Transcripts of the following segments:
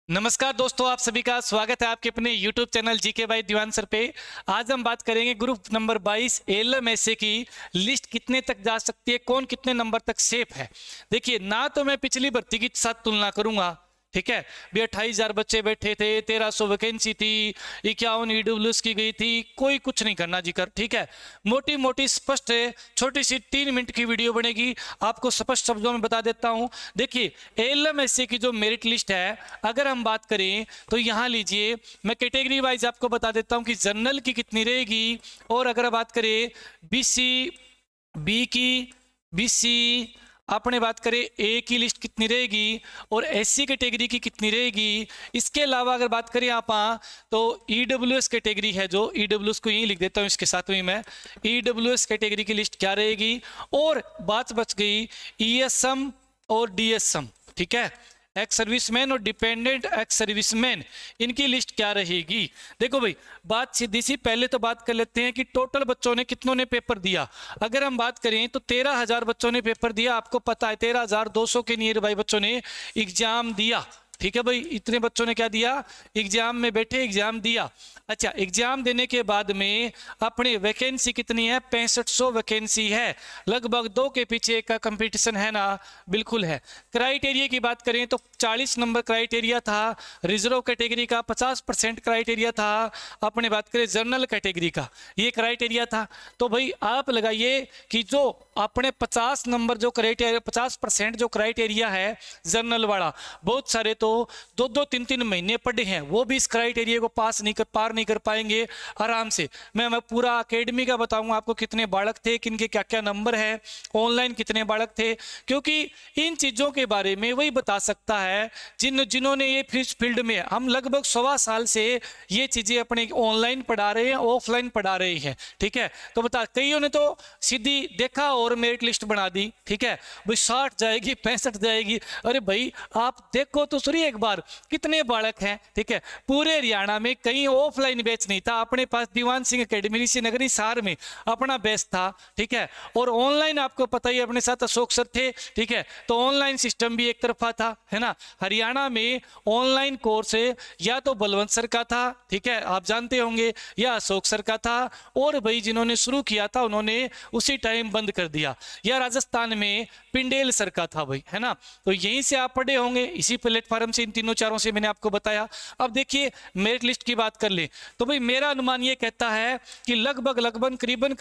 नमस्कार दोस्तों, आप सभी का स्वागत है आपके अपने YouTube channel GK by Diwan sir पे। आज हम बात करेंगे ग्रुप नंबर 22 एलएमएसए की लिस्ट कितने तक जा सकती है, कौन कितने नंबर तक सेफ है। देखिए, ना तो मैं पिछली भर्ती की साथ तुलना करूंगा, ठीक है भी 28,000 बच्चे बैठे थे, 1300 वैकेंसी थी, 51 ईडब्ल्यूएस की गई थी, कोई कुछ नहीं करना जी कर, ठीक है। मोटी मोटी स्पष्ट है, छोटी सी 3 मिनट की वीडियो बनेगी, आपको स्पष्ट शब्दों में बता देता हूं। देखिए, एलएमएसए की जो मेरिट लिस्ट है, अगर हम बात करें तो यहां लीजिए, मैं कैटेगरी वाइज आपको बता देता हूं कि जनरल की कितनी रहेगी, और अगर बात करें बीसी बी की, बीसी आपने बात करें ए की लिस्ट कितनी रहेगी, और एससी कैटेगरी की कितनी रहेगी। इसके अलावा अगर बात करें आप तो ईडब्ल्यूएस कैटेगरी है, जो ईडब्ल्यूएस को यही लिख देता हूं इसके साथ में मैं, ईडब्ल्यूएस कैटेगरी की लिस्ट क्या रहेगी। और बात बच गई ईएसएम और डीएसएम, ठीक है, एक्स सर्विसमैन और डिपेंडेंट एक्स सर्विसमैन, इनकी लिस्ट क्या रहेगी। देखो भाई, बात सीधी सी, पहले तो बात कर लेते हैं कि टोटल बच्चों ने कितनों ने पेपर दिया। अगर हम बात करें तो 13,000 बच्चों ने पेपर दिया, आपको पता है 13,200 के नियर भाई बच्चों ने एग्जाम दिया, ठीक है भाई, इतने बच्चों ने क्या दिया, एग्जाम में बैठे एग्जाम दिया। अच्छा, एग्जाम देने के बाद में अपनी वैकेंसी कितनी है, 6500 वैकेंसी है, लगभग 2 के पीछे एक का कंपटीशन है ना, बिल्कुल है। क्राइटेरिया की बात करें तो 40 नंबर क्राइटेरिया था रिजर्व कैटेगरी का, 50% क्राइटेरिया था अपने बात करें जनरल कैटेगरी का, ये क्राइटेरिया था। तो भाई आप लगाइए कि जो अपने 50 नंबर जो क्राइटेरिया, 50% जो क्राइटेरिया है जनरल वाला, बहुत सारे तो 2-2 3-3 महीने पढ़े हैं, वो भी इस क्राइटेरिया को पार नहीं कर पाएंगे आराम से। मैं पूरा अकेडमी का बताऊंगा आपको, कितने बालक थे, किनके क्या क्या नंबर है, ऑनलाइन कितने बालक थे, क्योंकि इन चीजों के बारे में वही बता सकता है जिन्होंने ये फील्ड में, हम लगभग 1.25 साल से ये चीजें अपने ऑनलाइन पढ़ा रहे हैं, ऑफलाइन पढ़ा रहे हैं, ठीक है। तो बता, कईयों ने तो सीधी देखा और मेरिट लिस्ट बना दी, ठीक है भाई, 60 जाएगी, 65 जाएगी। अरे भाई, आप देखो तो सही एक बार कितने बालक हैं, ठीक है। पूरे हरियाणा में कहीं ऑफलाइन बैच नहीं था, अपने पास दीवान सिंह अकेडमी नगरी सार में अपना बैच था, ठीक है। और ऑनलाइन आपको पता ही, अपने साथ अशोक सर थे, ठीक है, तो ऑनलाइन सिस्टम भी एक तरफा था, है ना। हरियाणा में ऑनलाइन कोर्स या तो बलवंत सर का था, ठीक है, आप जानते होंगे, या अशोक सर का था, और भाई जिन्होंने शुरू किया था उन्होंने उसी टाइम बंद कर दिया, या राजस्थान में पिंडेल सर का था भाई, है ना। तो यहीं से आप पढ़े होंगे, इसी प्लेटफॉर्म से, इन तीनों चारों से मैंने आपको बताया। अब देखिए, मेरिट लिस्ट की बात कर ले तो भाई मेरा अनुमान ये कहता है कि लगभग करीबन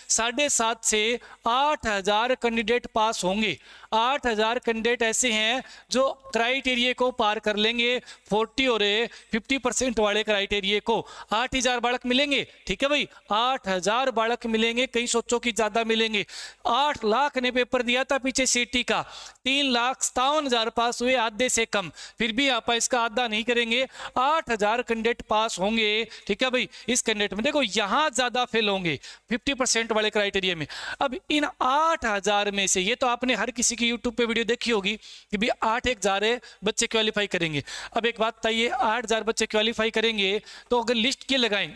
7,500 से 8,000 कैंडिडेट पास होंगे। 8,000 कैंडिडेट ऐसे हैं जो क्राइटेरिया को पार कर लेंगे, 40 और 50% वाले क्राइटेरिया को 8,000 बालक मिलेंगे, ठीक है भाई, 8,000 बालक मिलेंगे, कई सोचो कि ज्यादा मिलेंगे। 8 लाख ने पेपर दिया था पीछे सीटी का, 3,57,000 पास हुए, आधे से कम, फिर भी आप इसका आधा नहीं करेंगे, 8,000 कैंडिडेट पास होंगे, ठीक है भाई। इस कैंडिडेट में देखो, यहां ज्यादा फेल होंगे 50% वाले क्राइटेरिया में। अब इन 8,000 में से, ये तो आपने हर किसी की यूट्यूब पे वीडियो देखी होगी कि भी 8,000 बच्चे क्वालिफाई करेंगे। अब एक बात बताइए, 8,000 बच्चे क्वालिफाई करेंगे तो अगर लिस्ट की लगाएं,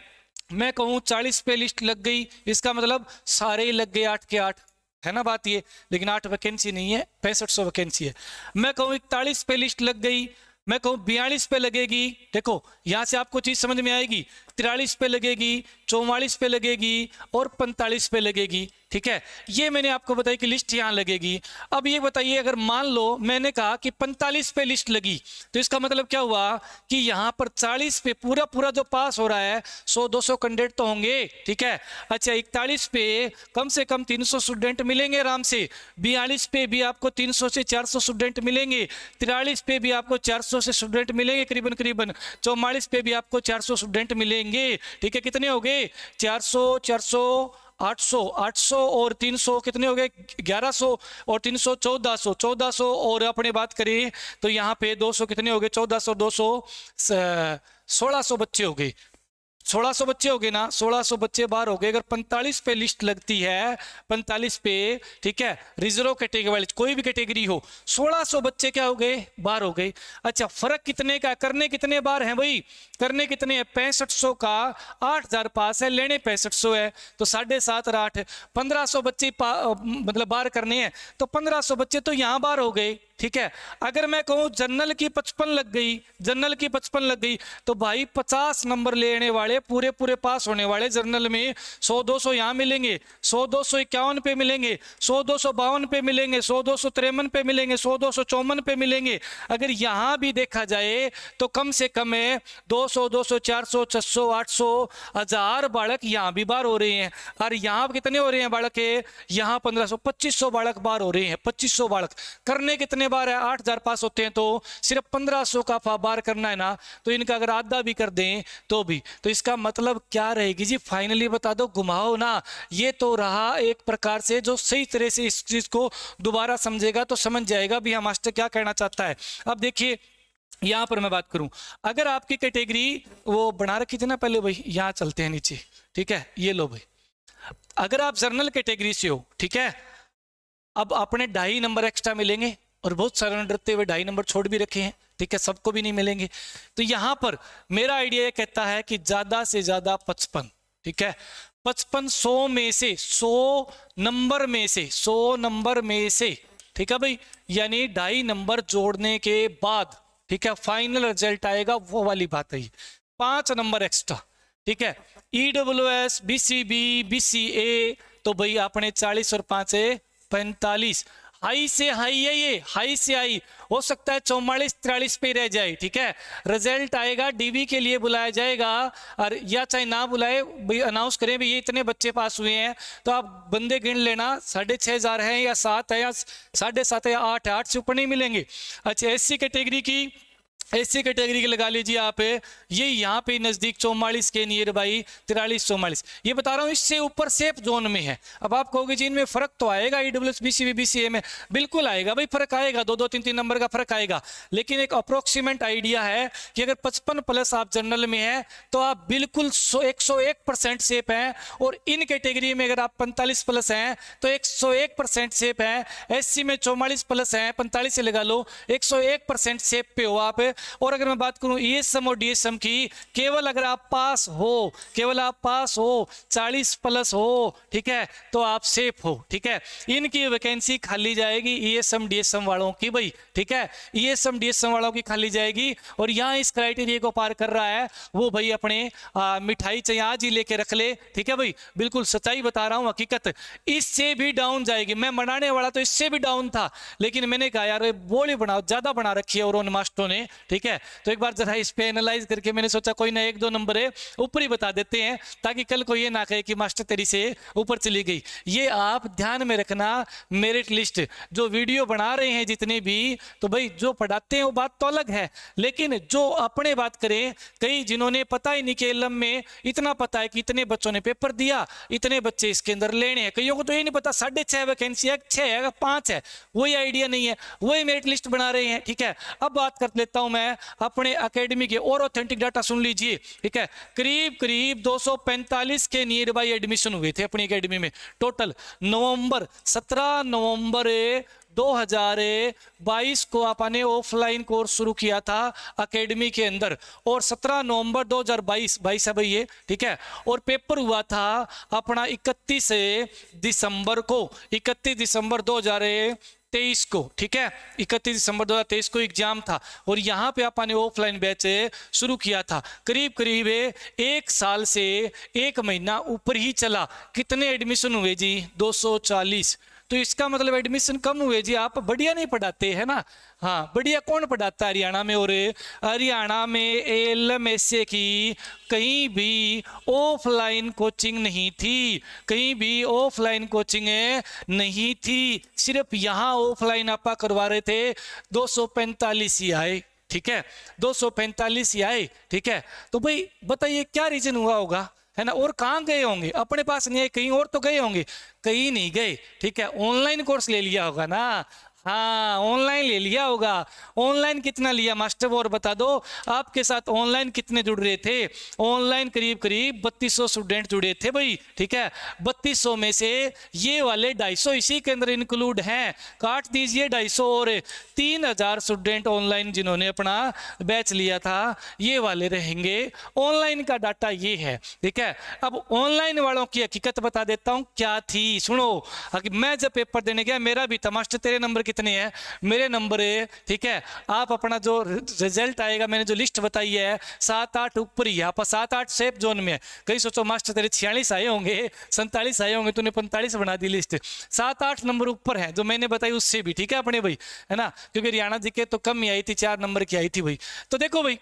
मैं कहूं 40 पे लिस्ट लग गई, इसका मतलब सारे ही लग गए 8 के 8, है ना बात ये। लेकिन 8 वैकेंसी नहीं है, 6500 वैकेंसी है। मैं कहूं 41 पे लिस्ट लग गई, मैं कहूं 42 पे लगेगी, देखो यहां से आपको चीज समझ में आएगी, 43 पे लगेगी, 44 पे लगेगी और 45 पे लगेगी, ठीक है। ये मैंने आपको बताया कि लिस्ट यहां लगेगी। अब ये बताइए, अगर मान लो मैंने कहा कि 45 पे लिस्ट लगी, तो इसका मतलब क्या हुआ कि यहां पर 40 पे पूरा जो पास हो रहा है 100-200 कैंडिडेट तो होंगे, ठीक है। अच्छा, 41 पे कम से कम 300 स्टूडेंट मिलेंगे आराम से, 42 पे भी आपको 300 से 400 स्टूडेंट मिलेंगे, 43 पे भी आपको 400 से स्टूडेंट मिलेंगे करीबन, 44 पे भी आपको 400 स्टूडेंट मिलेंगे, ठीक है। कितने हो गए, 400 800 और 300 कितने हो गए, 1100 और 300 1400 और अपने बात करें तो यहाँ पे 200 कितने हो गए, 1400 200 1600 बच्चे हो गए, 1600 बच्चे हो गए ना, 1600 बच्चे बाहर हो गए। अगर 45 पे लिस्ट लगती है, 45 पे, ठीक है, रिजर्व कैटेगरी वाली कोई भी कैटेगरी हो, 1600 बच्चे क्या हो गए, बाहर हो गए। अच्छा, फर्क कितने का, करने कितने बार हैं भाई, करने कितने हैं, 6500 का 8,000 पास है, लेने 6500 है, तो 7.5 और 8 1500 बच्चे मतलब बाहर करने हैं, तो 1500 बच्चे तो यहाँ बाहर हो गए, ठीक है। अगर मैं कहूँ जनरल की 55 लग गई, जनरल की 55 लग गई, तो भाई 50 नंबर लेने वाले पूरे पूरे पास होने वाले जनरल में 100-200 यहाँ मिलेंगे, 100-251 पे मिलेंगे, 100-252 पे मिलेंगे, 100-253 पे मिलेंगे, 100-254 पे मिलेंगे। अगर यहाँ भी देखा जाए तो कम से कम है 200, 200, 400, 600, 800, 1000 बालक यहाँ भी बार हो रहे हैं। और यहाँ कितने हो रहे हैं बालक है, यहाँ 1500, 2500 बालक बार हो रहे हैं। 2500 बालक करने कितने बार है, 8000 पास होते हैं, तो सिर्फ 1500 का बार करना है ना, तो इनका अगर आधा भी कर दें तो भी, तो इसका मतलब क्या रहेगी जी, फाइनली बता दो, घुमाओ ना। ये तो रहा एक प्रकार से जो सही तरह से इस चीज को दोबारा समझेगा तो समझ जाएगा भी हम मास्टर क्या कहना चाहता है। अब देखिए यहां पर मैं बात करूं, अगर आपकी कैटेगरी वो बना रखी थी ना पहले, भाई यहां चलते हैं नीचे, ठीक है, ये लो भाई, अगर आप जर्नल कैटेगरी से हो, ठीक है, अब अपने 2.5 नंबर एक्स्ट्रा मिलेंगे, और बहुत सारे डरते हुए 2.5 नंबर छोड़ भी रखे हैं, ठीक है, सबको भी नहीं मिलेंगे। तो यहां पर मेरा आइडिया ये कहता है कि ज्यादा से ज्यादा 55, ठीक है, 55 100 में से, 100 नंबर में से, 100 नंबर में से, ठीक है भाई, यानी 2.5 नंबर जोड़ने के बाद, ठीक है, फाइनल रिजल्ट आएगा, वो वाली बात है, 5 नंबर एक्स्ट्रा, ठीक है। EWS, BCB, BCA, तो भाई आपने 40 और 5 45, हाई से हाई है, ये हाई से हाई हो सकता है 44-43 पे रह जाए, ठीक है। रिजल्ट आएगा, डीवी के लिए बुलाया जाएगा, और या चाहे ना बुलाए, भाई अनाउंस करें भी ये इतने बच्चे पास हुए हैं, तो आप बंदे गिन लेना, 6500 है या 7 है या 7.5 है या 8 है, 8 से ऊपर नहीं मिलेंगे। अच्छा, एससी कैटेगरी की, एससी कैटेगरी की लगा लीजिए आप, ये यहाँ पे नजदीक 44 के नियर बाई 43-44, ये बता रहा हूँ, इससे ऊपर सेफ जोन में है। अब आप कहोगे जी इनमें फर्क तो आएगा, EWS, BCB, BCA में बिल्कुल आएगा भाई, फर्क आएगा, 2-2, 3-3 नंबर का फर्क आएगा, लेकिन एक अप्रोक्सीमेट आइडिया है कि अगर 55 प्लस आप जनरल में है तो आप बिल्कुल 101% सेफ हैं, और इन कैटेगरी में अगर आप 45 प्लस हैं तो 101% सेफ हैं। एससी में 44 प्लस हैं, 45 से लगा लो, 101% सेफ पे हो आप। और अगर मैं बात करूं ESM और DSM की, केवल अगर आप पास हो, केवल आप पास हो, 40 प्लस हो, ठीक है, तो आप सेफ हो, ठीक है। इनकी वैकेंसी खाली जाएगी ESM DSM वालों की भाई, ठीक है, ESM DSM वालों की खाली जाएगी। और यहाँ इस क्राइटेरिया को पार कर रहा है वो भाई अपने मिठाई चाहिए आज ही लेके रख ले, ठीक है भाई, बिल्कुल सच्चाई बता रहा हूँ, हकीकत। इससे भी डाउन जाएगी, मैं मनाने वाला तो इससे भी डाउन था, लेकिन मैंने कहा यार बोली बनाओ, ज्यादा बना रखी है और उन मास्टरों ने, ठीक है, तो एक बार जरा इस पे एनालाइज करके मैंने सोचा कोई ना 1-2 नंबर है ऊपर ही बता देते हैं, ताकि कल को ये ना कहे कि मास्टर तेरी से ऊपर चली गई। ये आप ध्यान में रखना, मेरिट लिस्ट जो वीडियो बना रहे हैं जितने भी, तो भाई जो पढ़ाते हैं वो बात तो अलग है, लेकिन जो अपने बात करें, कई जिन्होंने पता ही नहीं कि एलएम में इतना पता है कि इतने बच्चों ने पेपर दिया, इतने बच्चे इसके अंदर लेने हैं, कईयों को तो ये नहीं पता 6.5 वैकेंसी है, 6 है, 5 है, वही आइडिया नहीं है, वही मेरिट लिस्ट बना रहे हैं, ठीक है। अब बात कर लेता हूं मैं अपने एकेडमी के, और ऑथेंटिक डाटा सुन लीजिए, ठीक है, करीब करीब 245 के नियर बाई एडमिशन हुए थे अपनी एकेडमी में टोटल। 17 नवंबर 2022 को आपने ऑफलाइन कोर्स शुरू किया था एकेडमी के अंदर, और 17 नवंबर 2022 है भाई ये, ठीक है, और पेपर हुआ था अपना 31 दिसंबर को, 31 दिसंबर 2023 को, ठीक है, 31 दिसंबर 2023 को एग्जाम था, और यहाँ पे आपने ऑफलाइन बैच शुरू किया था। करीब करीब 1 साल से 1 महीना ऊपर ही चला। कितने एडमिशन हुए जी? 240। तो इसका मतलब एडमिशन कम हुए जी, आप बढ़िया नहीं पढ़ाते है ना। हाँ, बढ़िया कौन पढ़ाता है हरियाणा में? और हरियाणा में ALMSA की कहीं भी ऑफलाइन कोचिंग नहीं थी, कहीं भी ऑफलाइन कोचिंग नहीं थी, सिर्फ यहाँ ऑफलाइन आपा करवा रहे थे। 245 ही आए, ठीक है, 245 ही आए, ठीक है। तो भाई बताइए क्या रीजन हुआ होगा, है ना। और कहाँ गए होंगे? अपने पास नहीं है, कहीं और तो गए होंगे, कहीं नहीं गए, ठीक है। ऑनलाइन कोर्स ले लिया होगा ना, हाँ ऑनलाइन ले लिया होगा। ऑनलाइन कितना लिया मास्टर वो और बता दो, आपके साथ ऑनलाइन कितने जुड़ रहे थे? ऑनलाइन करीब करीब 3200 स्टूडेंट जुड़े थे भाई, ठीक है। 3200 में से ये वाले 250 इसी के अंदर इंक्लूड हैं, काट दीजिए 250, और 3000 स्टूडेंट ऑनलाइन जिन्होंने अपना बैच लिया था ये वाले रहेंगे। ऑनलाइन का डाटा ये है, ठीक है। अब ऑनलाइन वालों की हकीकत बता देता हूँ क्या थी, सुनो। मैं जब पेपर देने गया मेरा भी था, मास्टर तेरे नंबर कितने कितने हैं, मेरे नंबर है, ठीक है। आप अपना जो रिजल्ट आएगा, मैंने जो लिस्ट बताई है 7-8 ऊपर ही है, आप 7-8 सेफ जोन में है। कहीं सोचो मास्टर तेरे 46 आए होंगे, 47 आए होंगे, तूने 45 बना दी लिस्ट, 7-8 नंबर ऊपर है जो मैंने बताई उससे भी, ठीक है अपने भाई, है ना, क्योंकि हरियाणा जीके तो कम ही आई थी, 4 नंबर की आई थी भाई। तो देखो भाई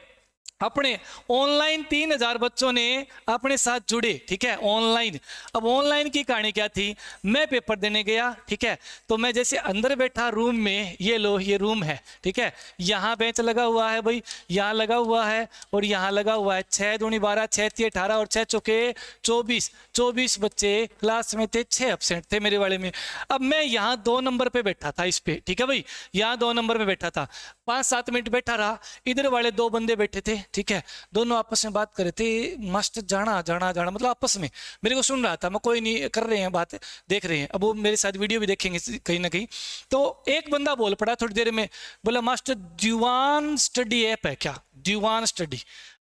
अपने ऑनलाइन 3000 बच्चों ने अपने साथ जुड़े, ठीक है, ऑनलाइन। अब ऑनलाइन की कहानी क्या थी, मैं पेपर देने गया, ठीक है, तो मैं जैसे अंदर बैठा रूम में, ये लो ये रूम है, ठीक है, यहाँ बेंच लगा हुआ है भाई, यहाँ लगा हुआ है और यहाँ लगा हुआ है, 6 दूनी 12, 6 तिये 18 और 6 चौके 24 बच्चे क्लास में थे, 6 एब्सेंट थे मेरे वाले में। अब मैं यहाँ 2 नंबर पे बैठा था इस पे, ठीक है भाई, यहाँ 2 नंबर पे बैठा था, 5-7 मिनट बैठा रहा, इधर वाले 2 बंदे बैठे थे, ठीक है, दोनों आपस में बात कर रहे थे, मास्टर जाना जाना जाना, मतलब आपस में मेरे को सुन रहा था मैं, कोई नहीं कर रहे हैं बात, देख रहे हैं, अब वो मेरे साथ वीडियो भी देखेंगे कहीं ना कहीं। तो एक बंदा बोल पड़ा थोड़ी देर में, बोला मास्टर दीवान स्टडी ऐप है क्या, दीवान स्टडी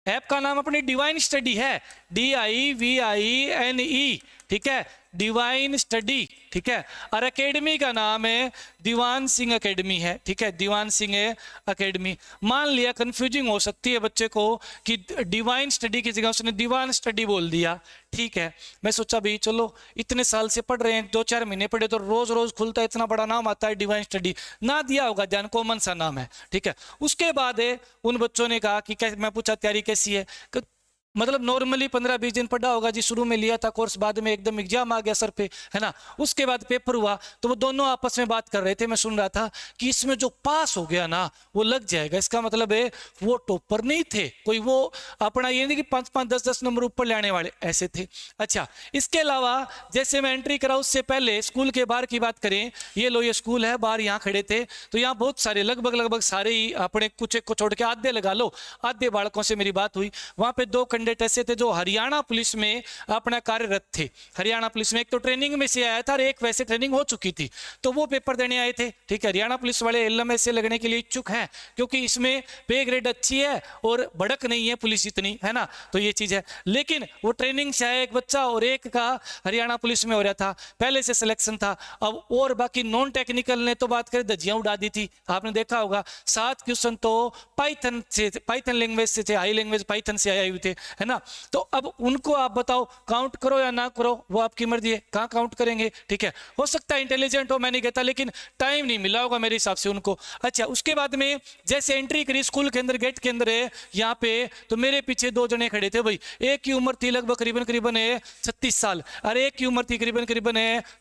ऐप का नाम अपनी डिवाइन स्टडी है, DIVINE, ठीक है, डिवाइन स्टडी, ठीक है, और एकेडमी का नाम है दीवान सिंह एकेडमी है, ठीक है, दीवान सिंह एकेडमी। मान लिया कंफ्यूजिंग हो सकती है बच्चे को कि डिवाइन स्टडी की जगह उसने दीवान स्टडी बोल दिया, ठीक है। मैं सोचा भाई चलो इतने साल से पढ़ रहे हैं, 2-4 महीने पढ़े तो रोज रोज खुलता है, इतना बड़ा नाम आता है डिवाइन स्टडी, ना दिया होगा ध्यान, कॉमन सा नाम है, ठीक है। उसके बाद उन बच्चों ने कहा कि मैं पूछा तैयारी कैसी है, मतलब नॉर्मली 15-20 दिन पढ़ा होगा जी, शुरू में लिया था कोर्स, बाद में एकदम एग्जाम आ गया सर पे, है ना। उसके बाद पेपर हुआ तो वो दोनों आपस में बात कर रहे थे, मैं सुन रहा था कि इसमें जो पास हो गया ना वो लग जाएगा, इसका मतलब है वो टॉपर नहीं थे कोई, वो अपना ये नहीं कि 5-5 10-10 नंबर ऊपर लाने वाले ऐसे थे। अच्छा, इसके अलावा जैसे मैं एंट्री करा उससे पहले स्कूल के बाहर की बात करें, ये लो ये स्कूल है, बाहर यहाँ खड़े थे तो यहाँ बहुत सारे लगभग सारे ही अपने कुछ एक को छोड़ के आधे लगा लो, आधे बालकों से मेरी बात हुई। वहाँ पे 2 कैंडिडेट ऐसे थे जो हरियाणा पुलिस में अपना कार्यरत थे, हरियाणा पुलिस में, एक तो ट्रेनिंग में से आया था और एक वैसे ट्रेनिंग हो चुकी थी, तो वो पेपर देने आए थे, ठीक है। हरियाणा पुलिस वाले LMS से लगने के लिए इच्छुक हैं क्योंकि इसमें पे ग्रेड अच्छी है और भड़क नहीं है पुलिस इतनी, है ना, तो ये चीज है। लेकिन वो ट्रेनिंग से आया एक बच्चा और एक का हरियाणा पुलिस में हो रहा था, पहले से सिलेक्शन था। अब और बाकी नॉन टेक्निकल ने तो बात करें धज्जियां उड़ा दी थी, आपने देखा होगा 7 क्वेश्चन तो पाइथन से, पाइथन लैंग्वेज से थे, हाई लैंग्वेज पाइथन से आए हुए थे, है ना। तो अब उनको आप बताओ काउंट करो या ना करो, वो आपकी मर्जी है, कहाँ काउंट करेंगे, ठीक है। हो सकता है इंटेलिजेंट हो, मैं नहीं कहता, लेकिन टाइम नहीं मिला होगा मेरे हिसाब से उनको। अच्छा, उसके बाद में जैसे एंट्री करी स्कूल के अंदर, गेट के अंदर है यहाँ पे, तो मेरे पीछे 2 जने खड़े थे भाई, एक की उम्र थी लगभग करीबन 36 साल और एक की उम्र थी करीबन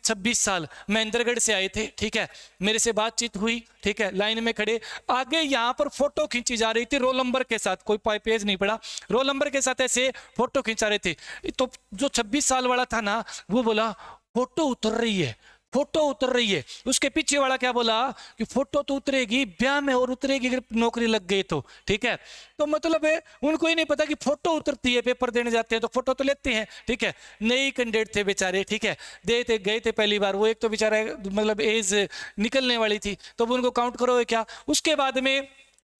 26 साल, महेंद्रगढ़ से आए थे, ठीक है। मेरे से बातचीत हुई, ठीक है, लाइन में खड़े, आगे यहाँ पर फोटो खींची जा रही थी रोल नंबर के साथ, कोई पेज नहीं पड़ा, रोल नंबर के साथ ऐसे फोटो खिंचा रहे थे। तो जो 26 साल वाला था ना वो बोला फोटो उतर रही है, फोटो उतर रही है। उसके पीछे वाला क्या बोला कि फोटो तो उतरेगी ब्याह में और उतरेगी अगर नौकरी लग गई तो, ठीक है। तो मतलब है उनको ही नहीं पता कि फोटो उतरती है, पेपर देने जाते हैं तो फोटो तो लेते हैं, ठीक है। नई कैंडिडेट थे बेचारे, ठीक है, देते गए थे पहली बार, वो एक तो बेचारा मतलब एज निकलने वाली थी, तो उनको काउंट करो क्या। उसके बाद में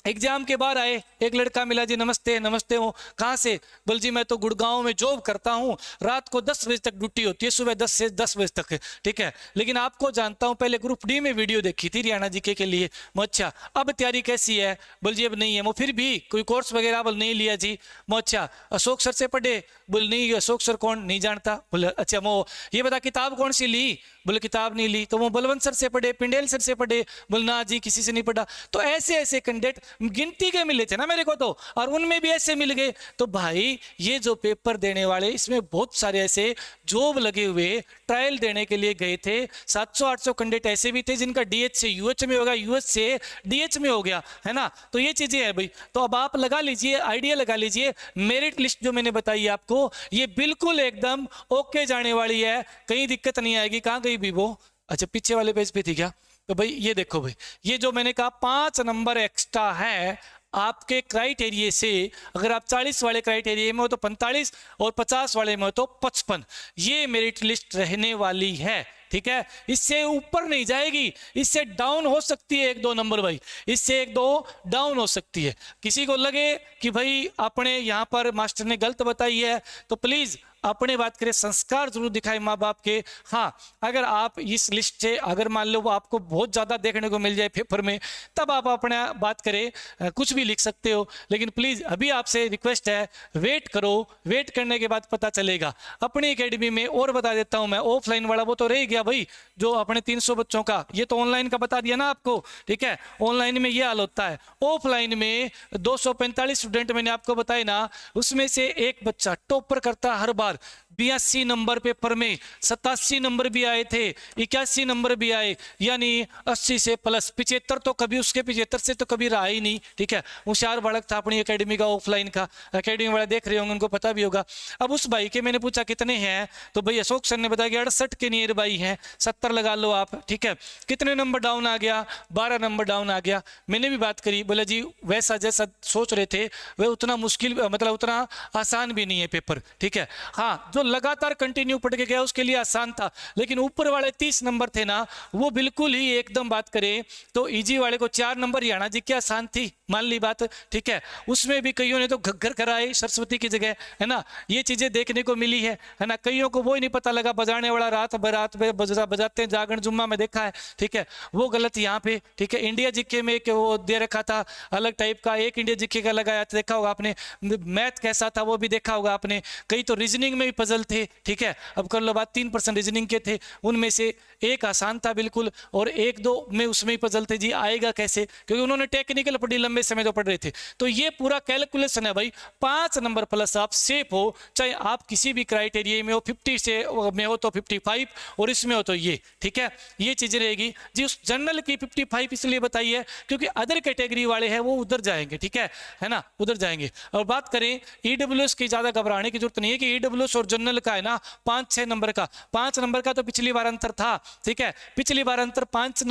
एग्जाम के बाद आए, एक लड़का मिला जी, नमस्ते नमस्ते, हो कहाँ से, बोल जी मैं तो गुड़गांव में जॉब करता हूँ, रात को 10 बजे तक ड्यूटी होती है, सुबह 10 से 10 बजे तक, ठीक है, लेकिन आपको जानता हूँ, पहले ग्रुप डी में वीडियो देखी थी हरियाणा जीके के लिए। अच्छा, अब तैयारी कैसी है, बोल जी अब नहीं है, वो फिर भी कोई कोर्स वगैरह बोल नहीं लिया जी। अच्छा, अशोक सर से पढ़े, बोल नहीं, अशोक सर कौन, नहीं जानता। बोले अच्छा, वो ये बता किताब कौन सी ली, बोले किताब नहीं ली। तो वो बलवंत सर से पढ़े, पिंडेल सर से पढ़े, बोल ना जी किसी से नहीं पढ़ा। तो ऐसे ऐसे कैंडिडेट गिनती के मिले थे ना मेरे को तो, और उनमें भी ऐसे मिल गए। तो भाई ये जो पेपर देने वाले, इसमें बहुत सारे ऐसे जॉब लगे हुए ट्रायल देने के लिए गए थे। 700-800 कैंडिडेट ऐसे भी थे जिनका DH से UH में होगा, UH से DH में हो गया, है ना। तो ये चीजें है भाई। तो अब आप लगा लीजिए, आइडिया लगा लीजिए, मेरिट लिस्ट जो मैंने बताई आपको ये बिल्कुल एकदम ओके जाने वाली है, कहीं दिक्कत नहीं आएगी। कहाँ गई भी वो, अच्छा पीछे वाले पेज पे थी क्या। तो भाई ये देखो भाई, ये जो मैंने कहा 5 नंबर एक्स्ट्रा है आपके क्राइटेरिया से। अगर आप 40 वाले क्राइटेरिया में हो तो 45 और 50 वाले में हो तो 55, ये मेरिट लिस्ट रहने वाली है, ठीक है। इससे ऊपर नहीं जाएगी, इससे डाउन हो सकती है 1-2 नंबर भाई, इससे 1-2 डाउन हो सकती है। किसी को लगे कि भाई आपने यहाँ पर मास्टर ने गलत बताई है तो प्लीज अपने बात करें संस्कार जरूर दिखाए माँ बाप के। हाँ, अगर आप इस लिस्ट से अगर मान लो वो आपको बहुत ज्यादा देखने को मिल जाए पेपर में, तब आप अपने बात करें कुछ भी लिख सकते हो, लेकिन प्लीज अभी आपसे रिक्वेस्ट है वेट करो, वेट करने के बाद पता चलेगा। अपनी एकेडमी में और बता देता हूं मैं, ऑफलाइन वाला वो तो रह गया भाई, जो अपने 300 बच्चों का, ये तो ऑनलाइन का बता दिया ना आपको, ठीक है। ऑनलाइन में ये हाल होता है, ऑफलाइन में 245 स्टूडेंट मैंने आपको बताए ना, उसमें से एक बच्चा टॉपर करता हर बार, 82 नंबर पेपर में, 87 नंबर भी आए थे, 81 नंबर भी आए, यानी 80 से प्लस। 75 तो कभी उसके 75 से तो कभी रहा ही नहीं, ठीक है। होशियार बालक था अपनी एकेडमी का, ऑफलाइन का। एकेडमी वाले देख रहे होंगे, उनको पता भी होगा। अब उस भाई के मैंने पूछा कितने हैं, तो भाई अशोक सर ने बताया कि 68 के नियर बाई हैं, 70 लगा लो आप, ठीक है। कितने नंबर डाउन आ गया, 12 नंबर डाउन आ गया। मैंने भी बात करी, बोला जी वैसा जैसा सोच रहे थे वह उतना मुश्किल, मतलब उतना आसान भी नहीं है पेपर, ठीक है। हाँ, जो लगातार कंटिन्यू पढ़ के गया उसके लिए आसान था, लेकिन ऊपर वाले 30 नंबर थे ना, वो बिल्कुल ही एकदम बात करें तो इजी वाले को 4 नंबर हरियाणा जी की आसान थी, मान ली बात, ठीक है। उसमें भी कईयों ने तो घग्गर कराए सरस्वती की जगह, है ना। ये चीजें देखने को मिली है ना। कईयों को वो ही नहीं पता लगा, बजाने वाला रात बरात में बजाते हैं, जागरण जुम्मा में देखा है, ठीक है, वो गलत यहाँ पे, ठीक है। इंडिया जीके में एक वो दे रखा था अलग टाइप का, एक इंडिया जीके का लगाया देखा होगा आपने। मैथ कैसा था वो भी देखा होगा आपने। कई तो रीजनिंग में भी पजल थे, ठीक है। अब कर लो बात, 3% रीजनिंग के थे, उनमें से एक आसान था बिल्कुल, और एक दो में उसमें ही पजल थे जी, आएगा कैसे, क्योंकि उन्होंने टेक्निकल पढ़ी, लंबे समय तो पढ़ रहे थे। तो ये पूरा कैलकुलेशन है भाई, 5 नंबर प्लस आप सेफ हो, चाहे आप किसी भी क्राइटेरिया में हो, 50 से में हो तो 55, और इसमें हो तो ये, ठीक है। ये चीजें रहेगी जी। उस जनरल की 55 इसलिए बताइए क्योंकि अदर कैटेगरी वाले हैं वो उधर जाएंगे, ठीक है ना, उधर जाएंगे। और बात करें ईडब्ल्यूएस की, ज्यादा घबराने की जरूरत नहीं है कि ईडब्ल्यूएस और जनरल का है ना 5-6 नंबर का, 5 नंबर का तो पिछली बार अंतर था, ठीक है। पिछली बार अंतर 5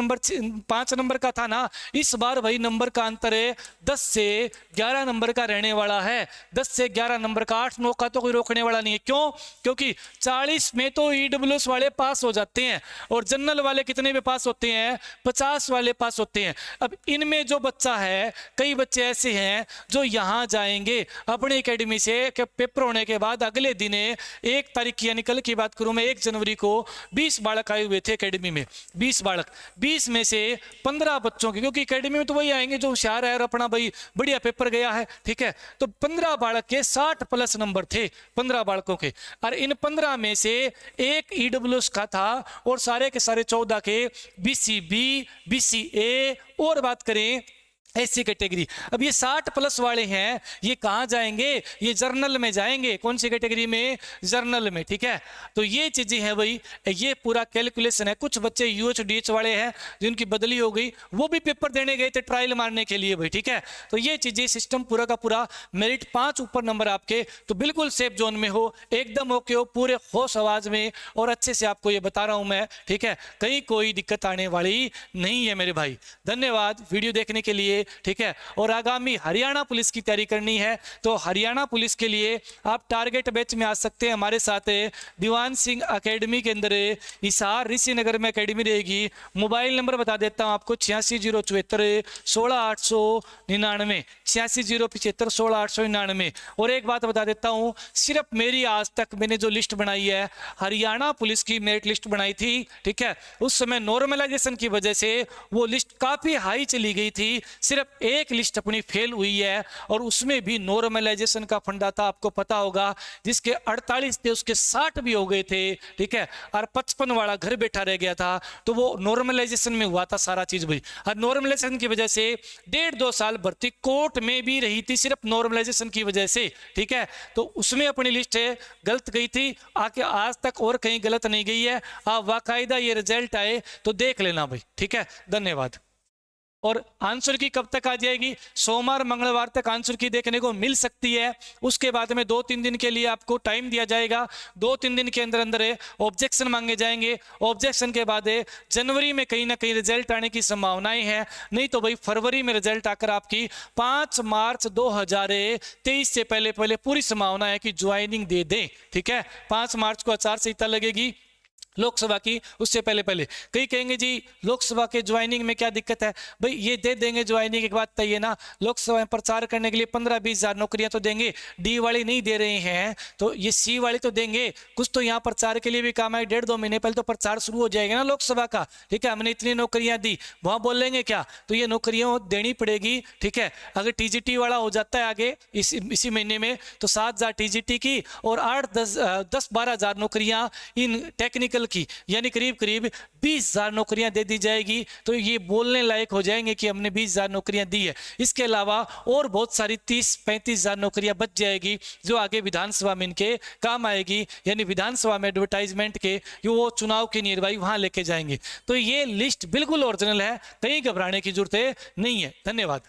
नंबर का था ना, इस बार वही नंबर का अंतर है 10 से 11 नंबर का रहने वाला है। 10 से 11 नंबर का, 8-9 का तो कोई रोकने वाला नहीं है। क्यों? क्योंकि 40 में तो ईडब्ल्यूएस वाले पास हो जाते हैं, और जनरल वाले कितने में पास होते हैं, 50 वाले पास होते हैं। अब इनमें जो बच्चा है, कई बच्चे ऐसे हैं जो यहां जाएंगे अपनी एकेडमी से पेपर होने के बाद अगले दिन 1 तारीख की, यानी कल की बात करूं मैं, 1 जनवरी को 20 बालक आए हुए थे एकेडमी में, 20 बालक, 20 में से 15 बच्चों की, क्योंकि एकेडमी में तो वही आएंगे जो होशियार है और अपना भाई बढ़िया पेपर गया है, ठीक है। तो 15 बालक के 60 प्लस नंबर थे, 15 बालकों के, और इन 15 में से एक ईडब्ल्यूएस का था, और सारे के सारे 14 के बीसीबी, बीसीए, और बात करें ऐसी कैटेगरी। अब ये 60 प्लस वाले हैं, ये कहां जाएंगे, ये जर्नल में जाएंगे। कौन सी कैटेगरी में? जर्नल में, ठीक है। तो ये चीजें हैं भाई, ये पूरा कैलकुलेशन है। कुछ बच्चे यूएचडीएच वाले हैं जिनकी बदली हो गई, वो भी पेपर देने गए थे ट्रायल मारने के लिए भाई, ठीक है। तो ये चीजें, सिस्टम पूरा का पूरा, मेरिट 5 ऊपर नंबर आपके, तो बिल्कुल सेफ जोन में हो, एकदम ओके हो, पूरे होश आवाज में, और अच्छे से आपको ये बता रहा हूं मैं, ठीक है। कहीं कोई दिक्कत आने वाली नहीं है मेरे भाई। धन्यवाद वीडियो देखने के लिए, ठीक है। और आगामी हरियाणा पुलिस की तैयारी करनी है तो हरियाणा पुलिस के लिए आप टारगेट बैच में आ सकते हैं हमारे साथ। दीवान सिंह एकेडमी के अंदर हिसार ऋषि नगर में एकेडमी रहेगी। मोबाइल नंबर बता देता हूं आपको, 8607 16899, 8607 16899। और एक बात बता देता हूं, सिर्फ मेरी आज तक मैंने जो लिस्ट बनाई है, हरियाणा पुलिस की मेरिट लिस्ट बनाई थी, ठीक है। उस समय नॉर्मलाइजेशन की वजह से वो लिस्ट काफी हाई चली गई थी, सिर्फ एक लिस्ट अपनी फेल हुई है, और उसमें भी नॉर्मलाइजेशन का फंडा था, आपको पता होगा, जिसके 48 थे उसके 60 भी हो गए थे, ठीक है। और 55 वाला घर बैठा रह गया था, तो वो नॉर्मलाइजेशन में हुआ था सारा चीज भाई। और नॉर्मलाइजेशन की वजह से 1.5-2 साल भर्ती कोर्ट में भी रही थी, सिर्फ नॉर्मलाइजेशन की वजह से, ठीक है। तो उसमें अपनी लिस्ट गलत गई थी, आके आज तक और कहीं गलत नहीं गई है। आप बाकायदा ये रिजल्ट आए तो देख लेना भाई, ठीक है। धन्यवाद। और आंसर की कब तक आ जाएगी? सोमवार मंगलवार तक आंसर की देखने को मिल सकती है। उसके बाद में 2-3 दिन के लिए आपको टाइम दिया जाएगा। 2-3 दिन के अंदर अंदर ऑब्जेक्शन मांगे जाएंगे। ऑब्जेक्शन के बाद जनवरी में कहीं ना कहीं रिजल्ट आने की संभावनाएं हैं, नहीं तो भाई फरवरी में रिजल्ट आकर आपकी 5 मार्च 2023 से पहले पूरी संभावना है कि ज्वाइनिंग दे दें, ठीक है। 5 मार्च को आचार संहिता लगेगी, लोकसभा की उससे पहले पहले। कई कहेंगे जी लोकसभा के ज्वाइनिंग में क्या दिक्कत है? भाई ये दे देंगे ज्वाइनिंग, एक बात तय है ना, लोकसभा में प्रचार करने के लिए 15-20 हज़ार नौकरियां तो देंगे, डी वाली नहीं दे रहे हैं तो ये सी वाली तो देंगे। कुछ तो यहाँ प्रचार के लिए भी काम है, 1.5-2 महीने पहले तो प्रचार शुरू हो जाएगा ना लोकसभा का, ठीक है, हमने इतनी नौकरियां दी, वहां बोलेंगे क्या? तो ये नौकरियां देनी पड़ेगी, ठीक है। अगर टीजीटी वाला हो जाता है आगे इसी महीने में तो 7,000 टीजीटी की और 8-10-12 हज़ार नौकरियां इन टेक्निकल की, यानी करीब करीब 20,000 नौकरियां दे दी जाएगी। तो ये बोलने लायक हो जाएंगे कि हमने 20,000 नौकरियां दी है। इसके अलावा और बहुत सारी 30-35 हज़ार नौकरियां बच जाएगी जो आगे विधानसभा में इनके काम आएगी, यानी विधानसभा में एडवर्टाइजमेंट के जो वो चुनाव की निर्वाही वहां लेके जाएंगे। तो ये लिस्ट बिल्कुल ओरिजिनल है, कहीं घबराने की जरूरत नहीं है। धन्यवाद।